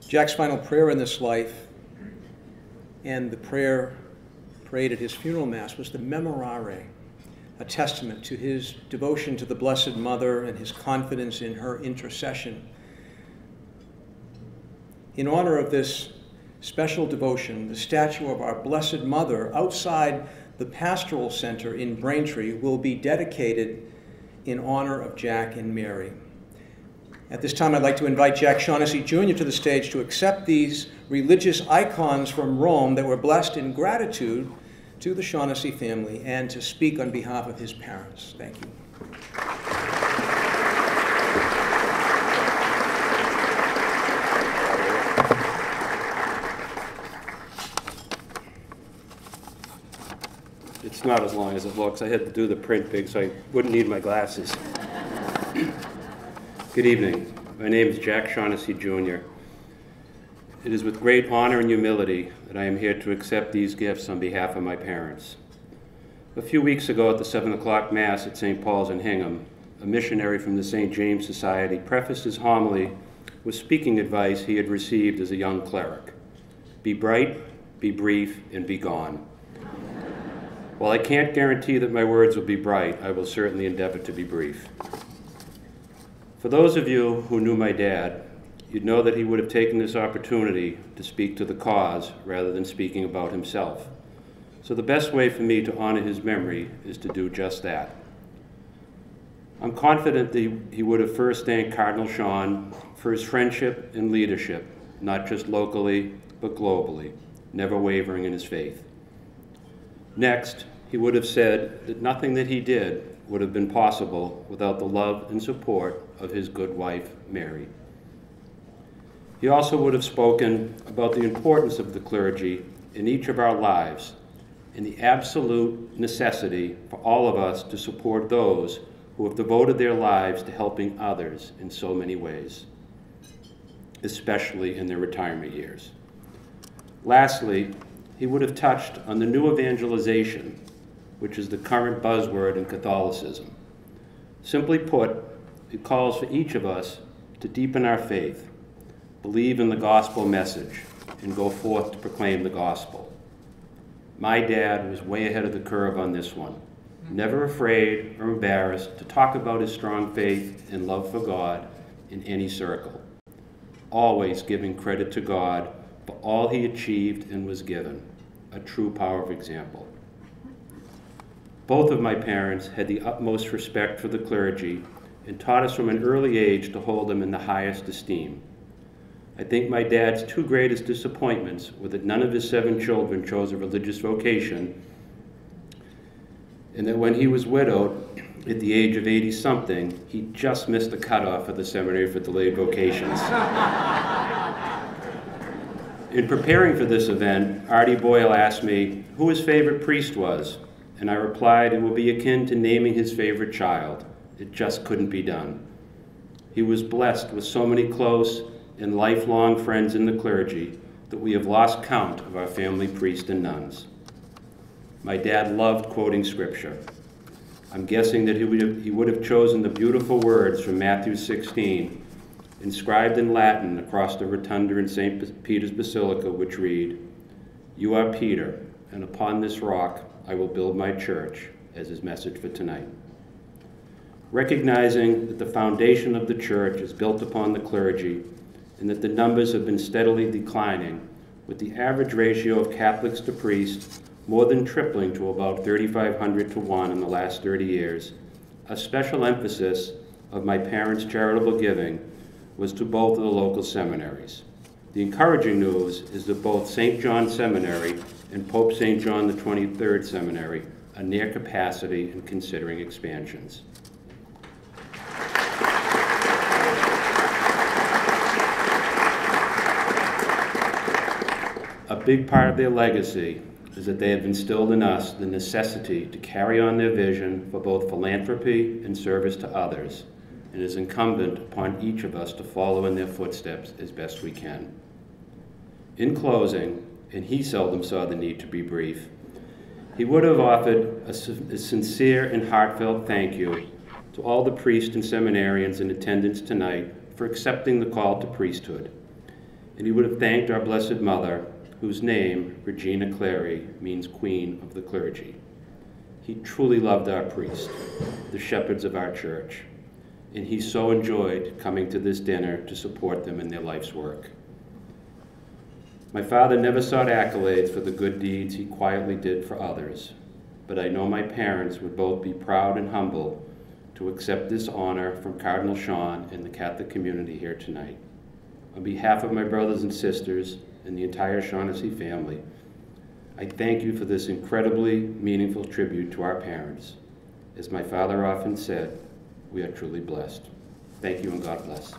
Jack's final prayer in this life and the prayer prayed at his funeral mass was the Memorare, a testament to his devotion to the Blessed Mother and his confidence in her intercession. In honor of this special devotion, the statue of our Blessed Mother outside the Pastoral Center in Braintree will be dedicated in honor of Jack and Mary. At this time, I'd like to invite Jack Shaughnessy Jr. to the stage to accept these religious icons from Rome that were blessed in gratitude to the Shaughnessy family and to speak on behalf of his parents. Thank you. It's not as long as it looks. I had to do the print big so I wouldn't need my glasses. Good evening. My name is Jack Shaughnessy Jr. It is with great honor and humility that I am here to accept these gifts on behalf of my parents. A few weeks ago at the 7 o'clock Mass at St. Paul's in Hingham, a missionary from the St. James Society prefaced his homily with speaking advice he had received as a young cleric. Be bright, be brief, and be gone. While I can't guarantee that my words will be bright, I will certainly endeavor to be brief. For those of you who knew my dad, you'd know that he would have taken this opportunity to speak to the cause rather than speaking about himself. So the best way for me to honor his memory is to do just that. I'm confident that he would have first thanked Cardinal Sean for his friendship and leadership, not just locally, but globally, never wavering in his faith. Next, he would have said that nothing that he did would have been possible without the love and support of his good wife, Mary. He also would have spoken about the importance of the clergy in each of our lives and the absolute necessity for all of us to support those who have devoted their lives to helping others in so many ways, especially in their retirement years. Lastly, he would have touched on the new evangelization, which is the current buzzword in Catholicism. Simply put, it calls for each of us to deepen our faith, believe in the gospel message, and go forth to proclaim the gospel. My dad was way ahead of the curve on this one, never afraid or embarrassed to talk about his strong faith and love for God in any circle, always giving credit to God for all he achieved and was given, a true power of example. Both of my parents had the utmost respect for the clergy and taught us from an early age to hold them in the highest esteem. I think my dad's two greatest disappointments were that none of his 7 children chose a religious vocation, and that when he was widowed at the age of 80-something, he just missed the cutoff for the seminary for delayed vocations. In preparing for this event, Artie Boyle asked me who his favorite priest was, and I replied it would be akin to naming his favorite child. It just couldn't be done. He was blessed with so many close and lifelong friends in the clergy that we have lost count of our family priests and nuns. My dad loved quoting scripture. I'm guessing that he would have chosen the beautiful words from Matthew 16, inscribed in Latin across the rotunda in St. Peter's Basilica, which read, "You are Peter, and upon this rock I will build my church," as his message for tonight. Recognizing that the foundation of the church is built upon the clergy and that the numbers have been steadily declining, with the average ratio of Catholics to priests more than tripling to about 3,500 to 1 in the last 30 years, a special emphasis of my parents' charitable giving was to both of the local seminaries. The encouraging news is that both St. John Seminary and Pope St. John the 23rd Seminary are near capacity and considering expansions. A big part of their legacy is that they have instilled in us the necessity to carry on their vision for both philanthropy and service to others, and it is incumbent upon each of us to follow in their footsteps as best we can. In closing, and he seldom saw the need to be brief, he would have offered a sincere and heartfelt thank you to all the priests and seminarians in attendance tonight for accepting the call to priesthood. and he would have thanked our Blessed Mother, whose name, Regina Clary, means Queen of the Clergy. He truly loved our priest, the shepherds of our church, and he so enjoyed coming to this dinner to support them in their life's work. My father never sought accolades for the good deeds he quietly did for others, but I know my parents would both be proud and humble to accept this honor from Cardinal Sean and the Catholic community here tonight. On behalf of my brothers and sisters and the entire Shaughnessy family, I thank you for this incredibly meaningful tribute to our parents. As my father often said, we are truly blessed. Thank you and God bless.